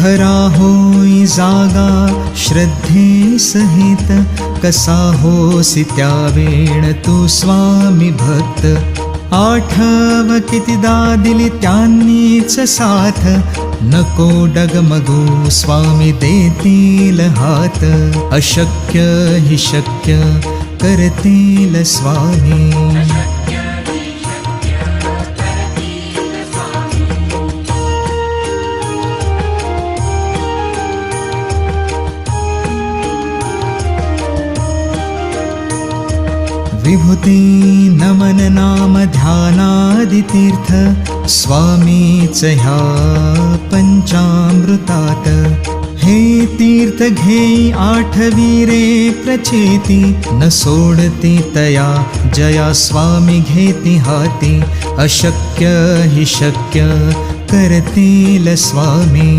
खरा होई जागा श्रद्धे सहित, कसा होसी त्यावेळ तू स्वामी भक्त. आठव कितीदा दिली त्यांनीच साथ, नको डगमगू स्वामी देतील हात. अशक्य हि शक्य करतील स्वामी. विभूती नमन नाम ध्यानादितीर्थ, स्वामीच ह्या पंचामृतात. हे तीर्थ घेई आठवी रे प्रचिती, न सोडती तया जया स्वामी घेती हाती. अशक्य हि शक्य करतील स्वामी.